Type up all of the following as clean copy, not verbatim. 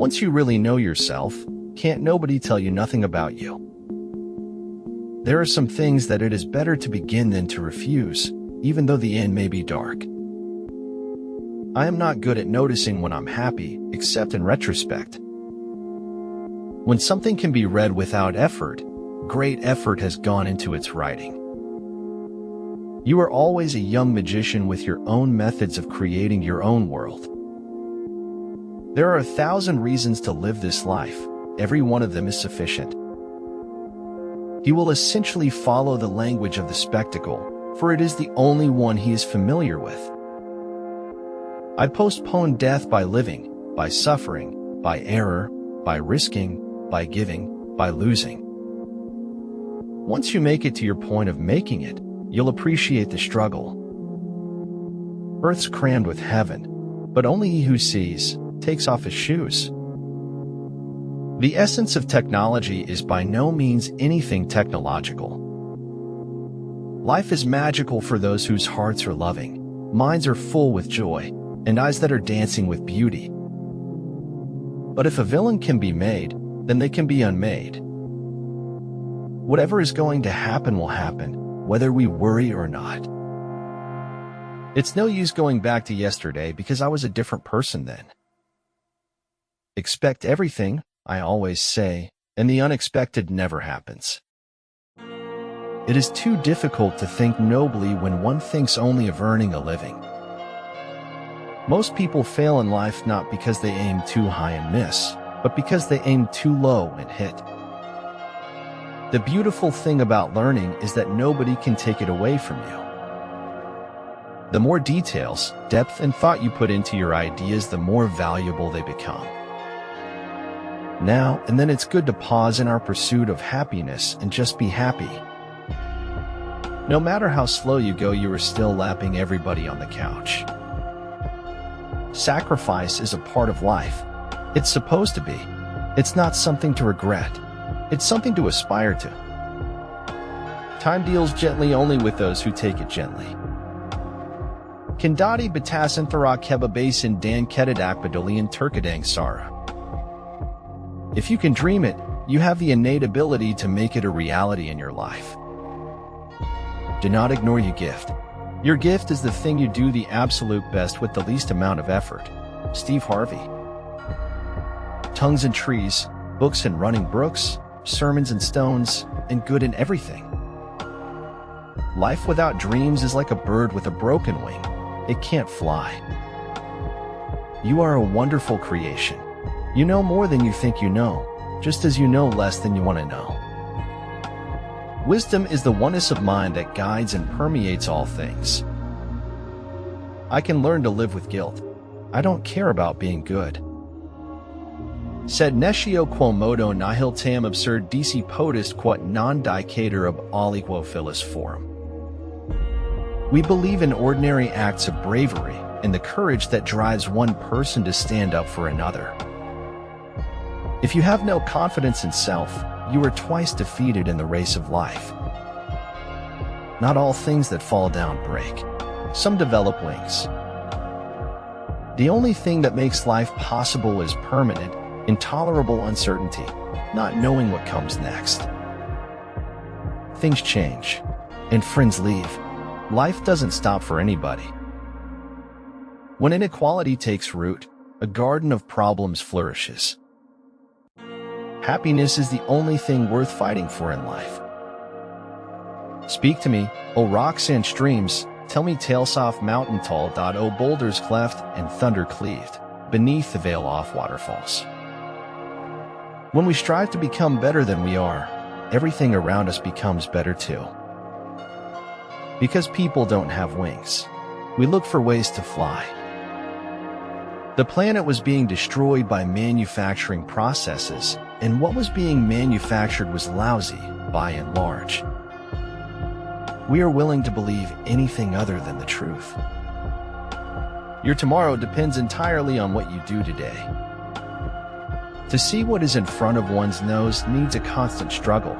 Once you really know yourself, can't nobody tell you nothing about you. There are some things that it is better to begin than to refuse, even though the end may be dark. I am not good at noticing when I'm happy, except in retrospect. When something can be read without effort, great effort has gone into its writing. You are always a young magician with your own methods of creating your own world. There are 1,000 reasons to live this life. Every one of them is sufficient. He will essentially follow the language of the spectacle, for it is the only one he is familiar with. I postpone death by living, by suffering, by error, by risking, by giving, by losing. Once you make it to your point of making it, you'll appreciate the struggle. Earth's crammed with heaven, but only he who sees takes off his shoes. The essence of technology is by no means anything technological. Life is magical for those whose hearts are loving, minds are full with joy, and eyes that are dancing with beauty. But if a villain can be made, then they can be unmade. Whatever is going to happen will happen, whether we worry or not. It's no use going back to yesterday because I was a different person then. Expect everything, I always say, and the unexpected never happens. It is too difficult to think nobly when one thinks only of earning a living. Most people fail in life not because they aim too high and miss, but because they aim too low and hit. The beautiful thing about learning is that nobody can take it away from you. The more details, depth, and thought you put into your ideas, the more valuable they become. Now and then it's good to pause in our pursuit of happiness and just be happy. No matter how slow you go, you are still lapping everybody on the couch. Sacrifice is a part of life. It's supposed to be. It's not something to regret. It's something to aspire to. Time deals gently only with those who take it gently. Kendati batasan thara keba basin dan ketadak badolian turkadang sara. If you can dream it, you have the innate ability to make it a reality in your life. Do not ignore your gift. Your gift is the thing you do the absolute best with the least amount of effort. Steve Harvey. Tongues and trees, books and running brooks, sermons and stones, and good in everything. Life without dreams is like a bird with a broken wing. It can't fly. You are a wonderful creation. You know more than you think you know, just as you know less than you want to know. Wisdom is the oneness of mind that guides and permeates all things. I can learn to live with guilt. I don't care about being good. Sed nescio quomodo nihil tam absurd disi potest quod non dicator ab aliquo filis forum. We believe in ordinary acts of bravery and the courage that drives one person to stand up for another. If you have no confidence in self, you are twice defeated in the race of life. Not all things that fall down break. Some develop wings. The only thing that makes life possible is permanent, intolerable uncertainty, not knowing what comes next. Things change, and friends leave. Life doesn't stop for anybody. When inequality takes root, a garden of problems flourishes. Happiness is the only thing worth fighting for in life. Speak to me, O rocks and streams, tell me tales off mountain tall. O boulders cleft and thunder cleaved, beneath the veil off waterfalls. When we strive to become better than we are, everything around us becomes better too. Because people don't have wings, we look for ways to fly. The planet was being destroyed by manufacturing processes, and what was being manufactured was lousy, by and large. We are willing to believe anything other than the truth. Your tomorrow depends entirely on what you do today. To see what is in front of one's nose needs a constant struggle.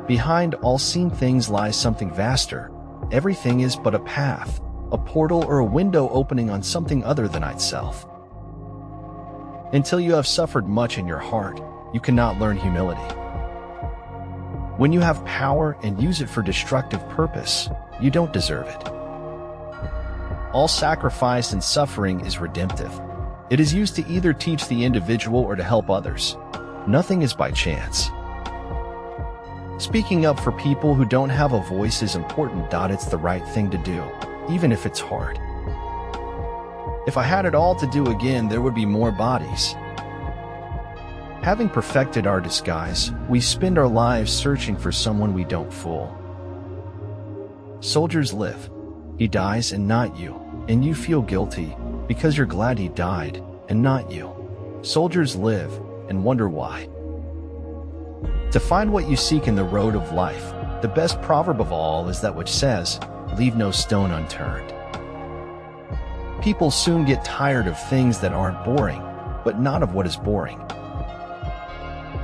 Behind all seen things lies something vaster. Everything is but a path, a portal or a window opening on something other than itself. Until you have suffered much in your heart, you cannot learn humility. When you have power and use it for destructive purpose, you don't deserve it. All sacrifice and suffering is redemptive. It is used to either teach the individual or to help others. Nothing is by chance. Speaking up for people who don't have a voice is important. It's the right thing to do, even if it's hard. If I had it all to do again, there would be more bodies. Having perfected our disguise, we spend our lives searching for someone we don't fool. Soldiers live. He dies and not you, and you feel guilty because you're glad he died and not you. Soldiers live and wonder why. To find what you seek in the road of life, the best proverb of all is that which says, "Leave no stone unturned." People soon get tired of things that aren't boring, but not of what is boring.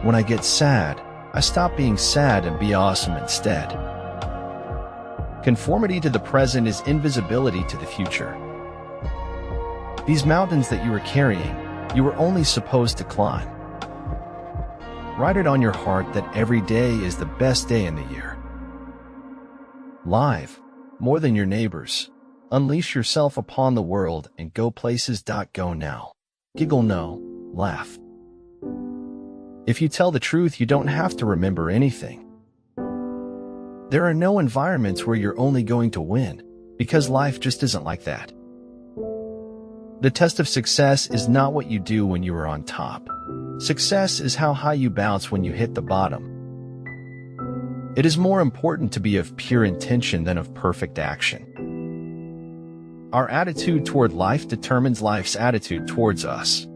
When I get sad, I stop being sad and be awesome instead. Conformity to the present is invisibility to the future. These mountains that you are carrying, you were only supposed to climb. Write it on your heart that every day is the best day in the year. Live, more than your neighbors. Unleash yourself upon the world and go places. Go now. Giggle no, laugh. If you tell the truth, you don't have to remember anything. There are no environments where you're only going to win, because life just isn't like that. The test of success is not what you do when you are on top. Success is how high you bounce when you hit the bottom. It is more important to be of pure intention than of perfect action. Our attitude toward life determines life's attitude towards us.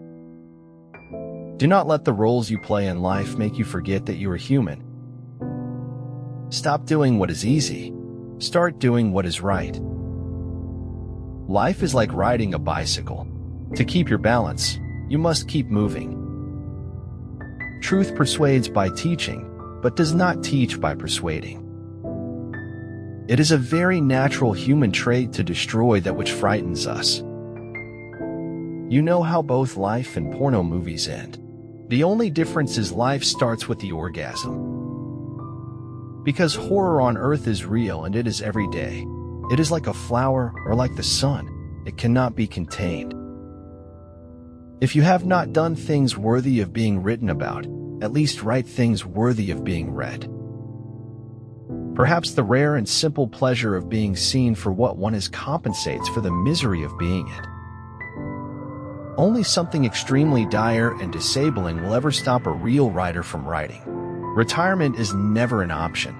Do not let the roles you play in life make you forget that you are human. Stop doing what is easy. Start doing what is right. Life is like riding a bicycle. To keep your balance, you must keep moving. Truth persuades by teaching, but does not teach by persuading. It is a very natural human trait to destroy that which frightens us. You know how both life and porno movies end. The only difference is life starts with the orgasm. Because horror on earth is real and it is every day. It is like a flower or like the sun. It cannot be contained. If you have not done things worthy of being written about, at least write things worthy of being read. Perhaps the rare and simple pleasure of being seen for what one is compensates for the misery of being it. Only something extremely dire and disabling will ever stop a real writer from writing. Retirement is never an option.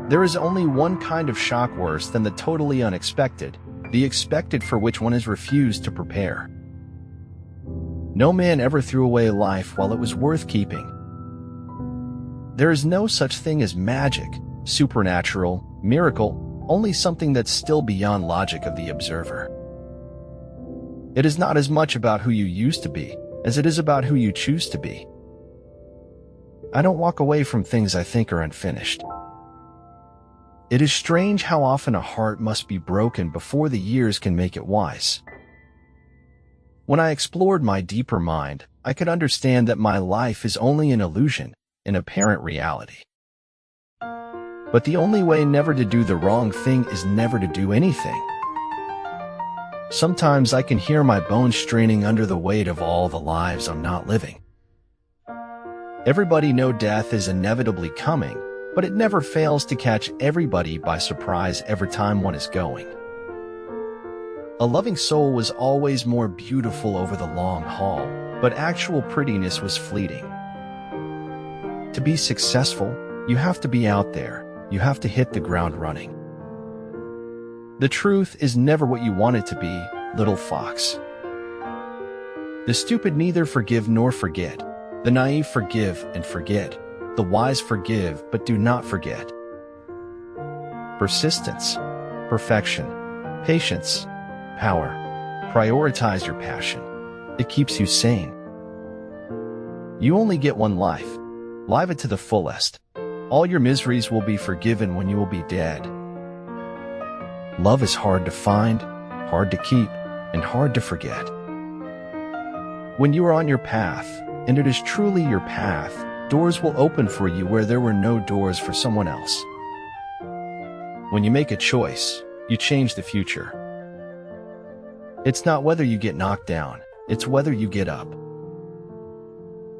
There is only one kind of shock worse than the totally unexpected, the expected for which one has refused to prepare. No man ever threw away life while it was worth keeping. There is no such thing as magic, supernatural, miracle, only something that's still beyond logic of the observer. It is not as much about who you used to be as it is about who you choose to be. I don't walk away from things I think are unfinished. It is strange how often a heart must be broken before the years can make it wise. When I explored my deeper mind, I could understand that my life is only an illusion, an apparent reality. But the only way never to do the wrong thing is never to do anything. Sometimes I can hear my bones straining under the weight of all the lives I'm not living. Everybody knows death is inevitably coming, but it never fails to catch everybody by surprise every time one is going. A loving soul was always more beautiful over the long haul, but actual prettiness was fleeting. To be successful, you have to be out there. You have to hit the ground running. The truth is never what you want it to be, little fox. The stupid neither forgive nor forget. The naive forgive and forget. The wise forgive but do not forget. Persistence, perfection, patience, power. Prioritize your passion. It keeps you sane. You only get one life. Live it to the fullest. All your miseries will be forgiven when you will be dead. Love is hard to find, hard to keep, and hard to forget. When you are on your path, and it is truly your path, doors will open for you where there were no doors for someone else. When you make a choice, you change the future. It's not whether you get knocked down, it's whether you get up.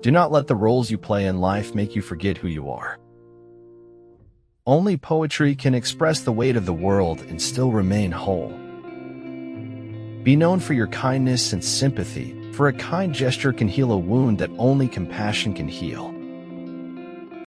Do not let the roles you play in life make you forget who you are. Only poetry can express the weight of the world and still remain whole. Be known for your kindness and sympathy, for a kind gesture can heal a wound that only compassion can heal.